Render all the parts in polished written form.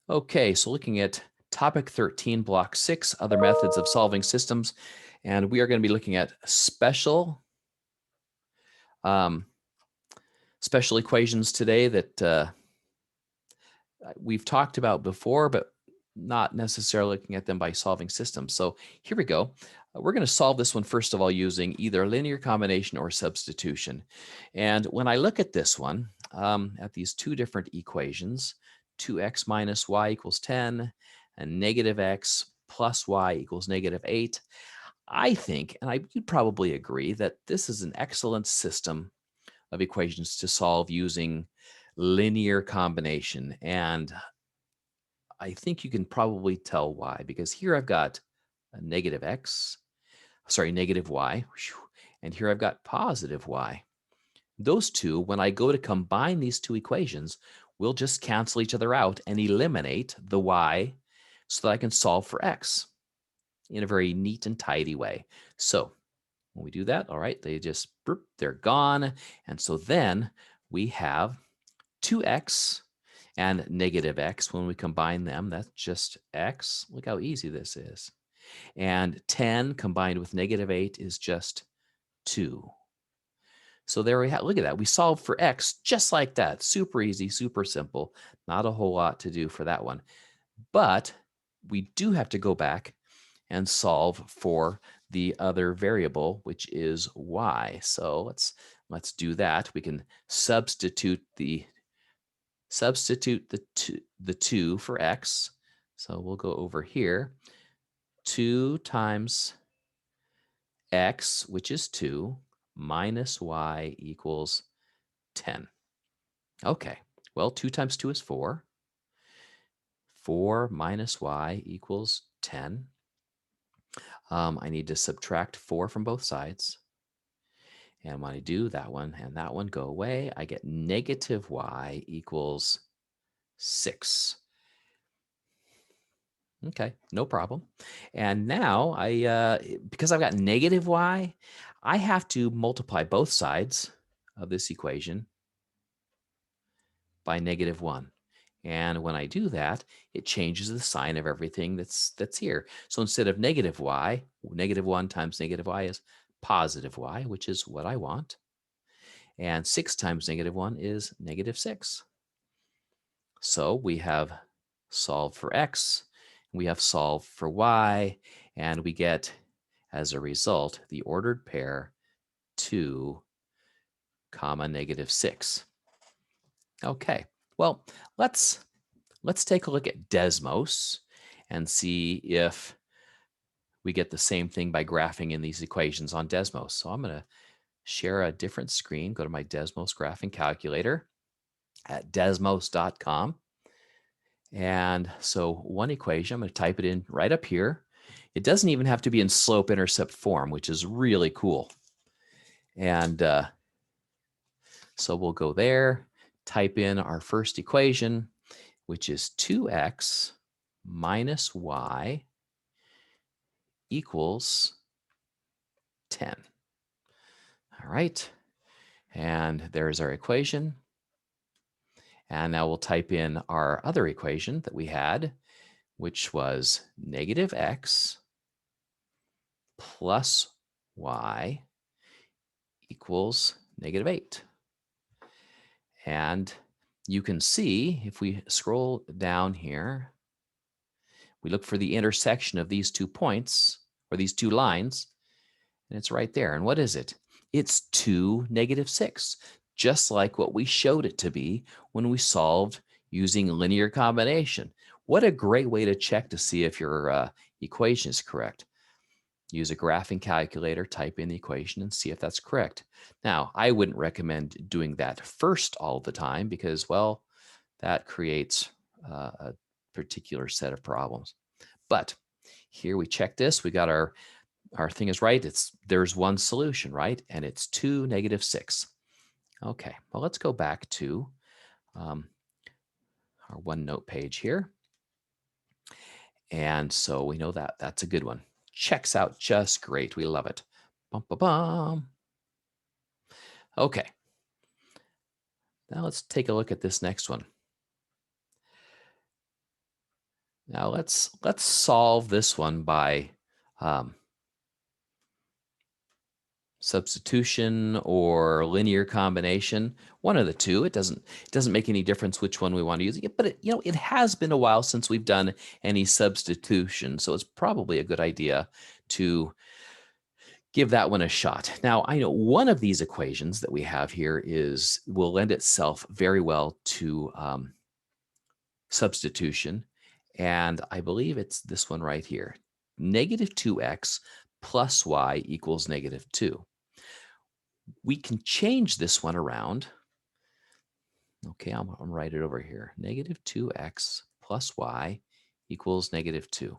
Okay, so looking at topic 13, block 6, other methods of solving systems. And we are going to be looking at um, special equations today that we've talked about before, but not necessarily looking at them by solving systems. So here we go. We're going to solve this one first of all using either linear combination or substitution. And when I look at this one, at these two different equations, 2x minus y equals 10 and negative x plus y equals negative 8, I think, and you'd probably agree, that this is an excellent system of equations to solve using linear combination. And I think you can probably tell why, because here I've got a negative y, and here I've got positive y. Those two, when I go to combine these two equations, will just cancel each other out and eliminate the y so that I can solve for x in a very neat and tidy way. So when we do that, all right, they're gone. And so then we have 2x and negative x. When we combine them, that's just x. Look how easy this is. And 10 combined with negative 8 is just 2. So there we have, look at that. We solved for x just like that. Super easy, super simple. Not a whole lot to do for that one. But we do have to go back and solve for the other variable, which is y. So let's do that. We can substitute the 2 for x. So we'll go over here. 2 times x, which is 2, minus y equals 10. Okay, well, 2 times 2 is 4. 4 minus y equals 10. I need to subtract 4 from both sides. And when I do, that one and that one go away, I get negative y equals 6. Okay, no problem. And now because I've got negative y, I have to multiply both sides of this equation by negative 1. And when I do that, it changes the sign of everything that's here. So instead of negative y, negative 1 times negative y is positive y, which is what I want. And 6 times negative 1 is negative 6. So we have solved for x, we have solved for y, and we get, as a result, the ordered pair 2 comma negative 6. Okay, well, let's take a look at Desmos and see if we get the same thing by graphing in these equations on Desmos. So I'm going to share a different screen, go to my Desmos graphing calculator at desmos.com. And so one equation, I'm going to type it in right up here. It doesn't even have to be in slope-intercept form, which is really cool. And so we'll go there, type in our first equation, which is 2x minus y equals 10. All right. And there's our equation. And now we'll type in our other equation that we had, which was negative x plus y equals negative 8. And you can see if we scroll down here, we look for the intersection of these 2 points or these 2 lines, and it's right there. And what is it? It's 2, negative 6, just like what we showed it to be when we solved using linear combination. What a great way to check to see if your equation is correct. Use a graphing calculator, type in the equation, and see if that's correct. Now, I wouldn't recommend doing that first all the time because, well, that creates a particular set of problems. But here we check this. We got our thing is right. There's one solution, right? And it's 2, negative 6. Okay, well, let's go back to our OneNote page here. And so we know that that's a good one. Checks out just great. We love it. Bum, bum, bum. Okay. Now let's take a look at this next one. Now let's solve this one by um, substitution or linear combination, one of the two. It doesn't make any difference which one we want to use. But it has been a while since we've done any substitution, so it's probably a good idea to give that one a shot. Now, I know one of these equations that we have here will lend itself very well to substitution, and I believe it's this one right here. Negative 2x plus y equals negative 2. We can change this one around. Okay, I'm write it over here. Negative 2x plus y equals negative 2.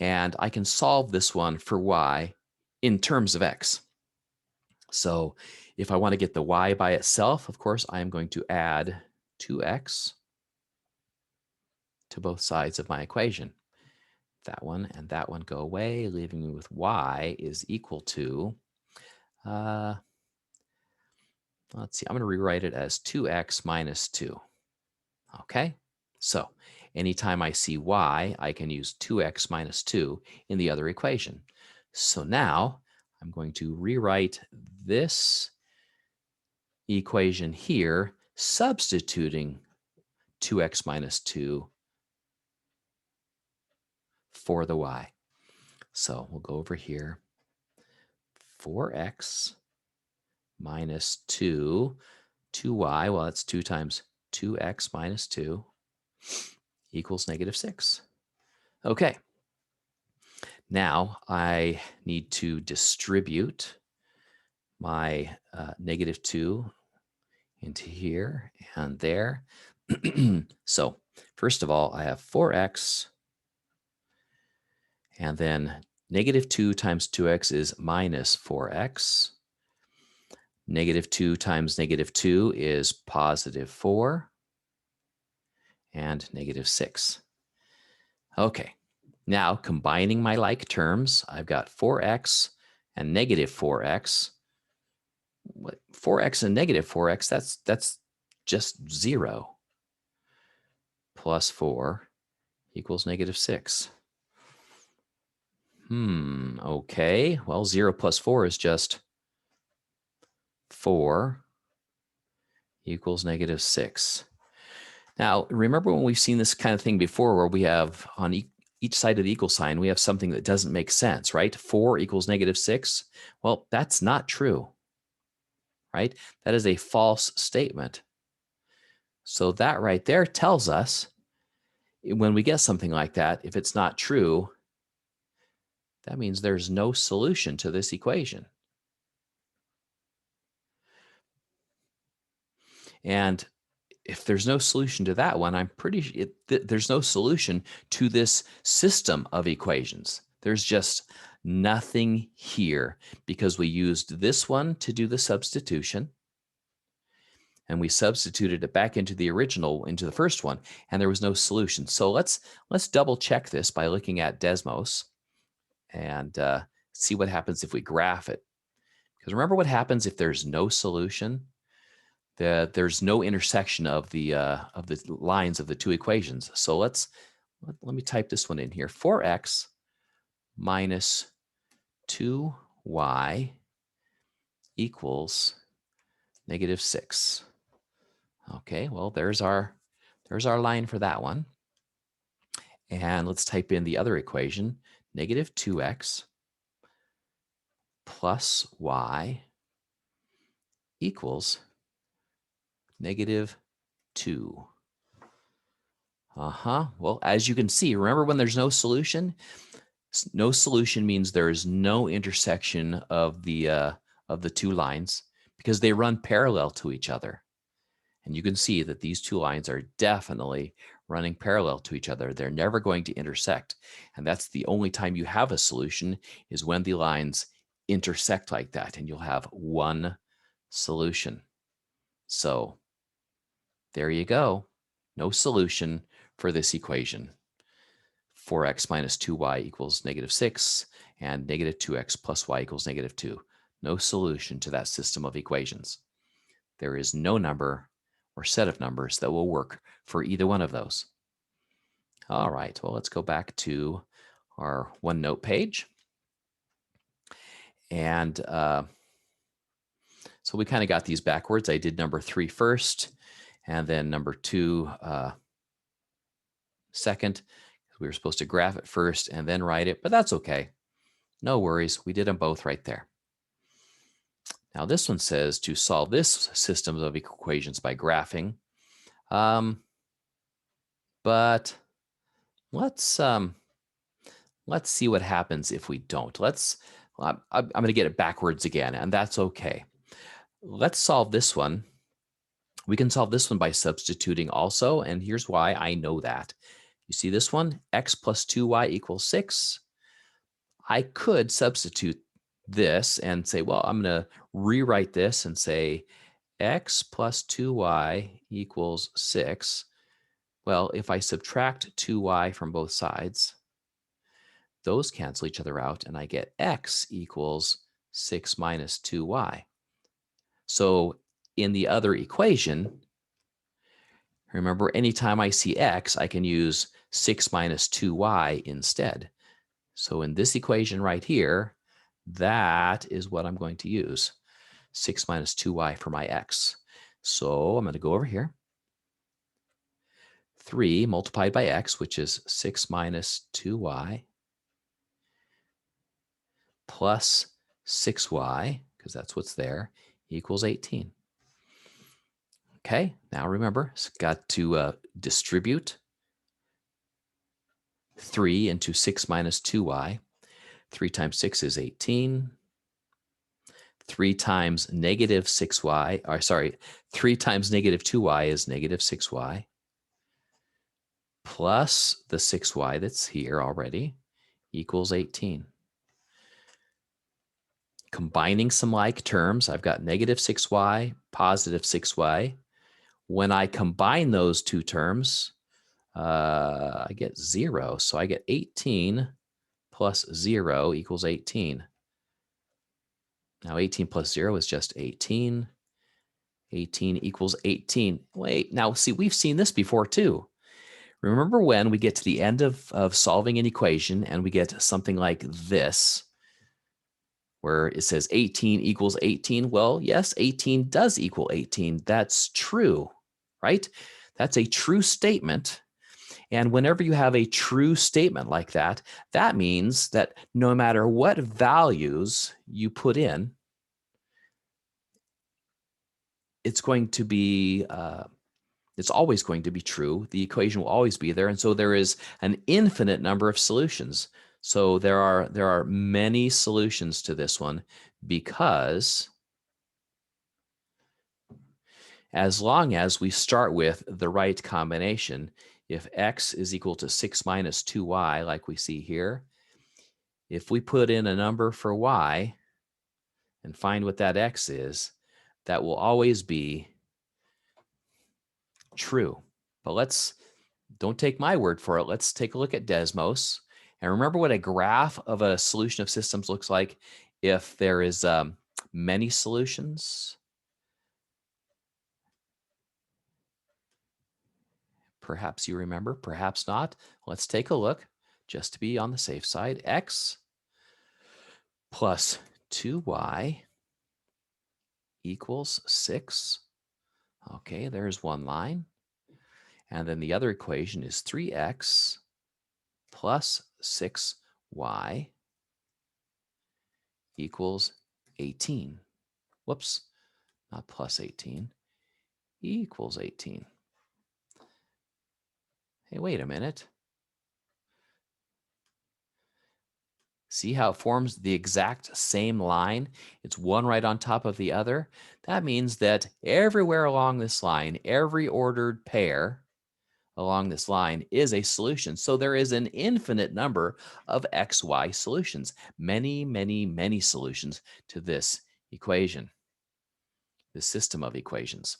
And I can solve this one for y in terms of x. So if I want to get the y by itself, of course, I am going to add 2x to both sides of my equation. That one and that one go away, leaving me with y is equal to, let's see, I'm going to rewrite it as 2x minus 2. Okay, so anytime I see y, I can use 2x minus 2 in the other equation. So now I'm going to rewrite this equation here, substituting 2x minus 2 for the y. So we'll go over here. 4x minus 2, 2y, well, that's 2 times 2x minus 2 equals negative 6. Okay. Now I need to distribute my negative 2 into here and there. So first of all, I have 4x, and then negative 2 times 2x is minus 4x. Negative 2 times negative 2 is positive 4, and negative 6. Okay, now combining my like terms, I've got 4x and negative 4x. 4x and negative 4x, that's just 0. Plus 4 equals negative 6. Okay. Well, 0 plus 4 is just 4 equals negative 6. Now, remember when we've seen this kind of thing before where we have on each side of the equal sign, we have something that doesn't make sense, right? 4 equals negative 6. Well, that's not true, right? That is a false statement. So that right there tells us when we get something like that, if it's not true, that means there's no solution to this equation. And if there's no solution to that one, I'm pretty sure there's no solution to this system of equations. There's just nothing here because we used this one to do the substitution, and we substituted it back into the original, into the first one, and there was no solution. So let's double check this by looking at Desmos and see what happens if we graph it. Because remember what happens if there's no solution? There's no intersection of the lines of the two equations. So let me type this one in here. 4x minus 2y equals negative 6. Okay, well, there's our line for that one. And let's type in the other equation, negative 2x plus y equals negative 2. Well, as you can see, remember when there's no solution? No solution means there is no intersection of the two lines because they run parallel to each other. And you can see that these two lines are definitely running parallel to each other. They're never going to intersect. And that's the only time you have a solution is when the lines intersect like that, and you'll have one solution. So there you go. No solution for this equation. 4x minus 2y equals negative 6, and negative 2x plus y equals negative 2. No solution to that system of equations. There is no number or set of numbers that will work for either one of those. All right, well, let's go back to our OneNote page. And so we kind of got these backwards. I did number 3 first, and then number 2 second. We were supposed to graph it first and then write it, but that's okay. No worries. We did them both right there. Now this one says to solve this system of equations by graphing. But let's see what happens if we don't. I'm going to get it backwards again, and that's okay. Let's solve this one. We can solve this one by substituting also, and here's why I know that. You see this one, x plus 2y equals 6. I could substitute this and say, well, I'm going to rewrite this and say x plus 2y equals 6. Well, if I subtract 2y from both sides, those cancel each other out, and I get x equals 6 minus 2y. So in the other equation, remember, anytime I see x, I can use 6 minus 2y instead. So in this equation right here, that is what I'm going to use, 6 minus 2y for my x. So I'm going to go over here. 3 multiplied by x, which is 6 minus 2y, plus 6y, because that's what's there, equals 18. Okay, now remember, it's got to distribute 3 into 6 minus 2y. 3 times 6 is 18. 3 times negative 6y, or sorry, 3 times negative 2y is negative 6y, plus the 6y that's here already equals 18. Combining some like terms, I've got negative 6y, positive 6y. When I combine those two terms, I get 0. So I get 18 plus 0 equals 18. Now 18 plus 0 is just 18. 18 equals 18. Wait, now see, we've seen this before too. Remember when we get to the end of solving an equation and we get something like this, where it says 18 equals 18? Well, yes, 18 does equal 18. That's true, right? That's a true statement. And whenever you have a true statement like that, that means that no matter what values you put in, it's going to be, it's always going to be true. The equation will always be there. And so there is an infinite number of solutions. So there are many solutions to this one, because as long as we start with the right combination, if x is equal to 6 minus 2y, like we see here, if we put in a number for y and find what that x is, that will always be true. But don't take my word for it. Let's take a look at Desmos. And remember what a graph of a solution of systems looks like if there is many solutions. Perhaps you remember, perhaps not. Let's take a look just to be on the safe side. X plus 2y equals 6. Okay, there's one line. And then the other equation is 3x plus 6y equals 18. Whoops, not plus 18, equals 18. Hey, wait a minute. See how it forms the exact same line? It's one right on top of the other. That means that everywhere along this line, every ordered pair along this line is a solution. So there is an infinite number of XY solutions, many, many, many solutions to this equation, this system of equations.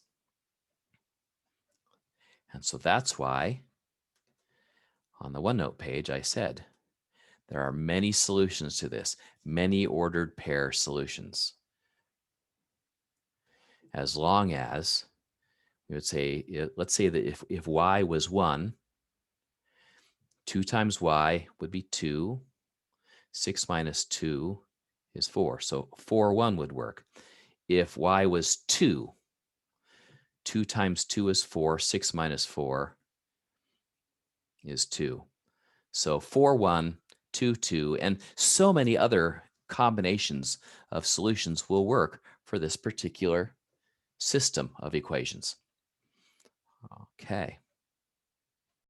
And so that's why on the OneNote page, I said, there are many solutions to this, many ordered pair solutions. As long as we would say, let's say that if y was 1, 2 times y would be 2. 6 minus 2 is 4. So 4, 1 would work. If y was 2, 2 times 2 is 4. 6 minus 4 is 2. So 4, 1, 2, 2, and so many other combinations of solutions will work for this particular system of equations. Okay.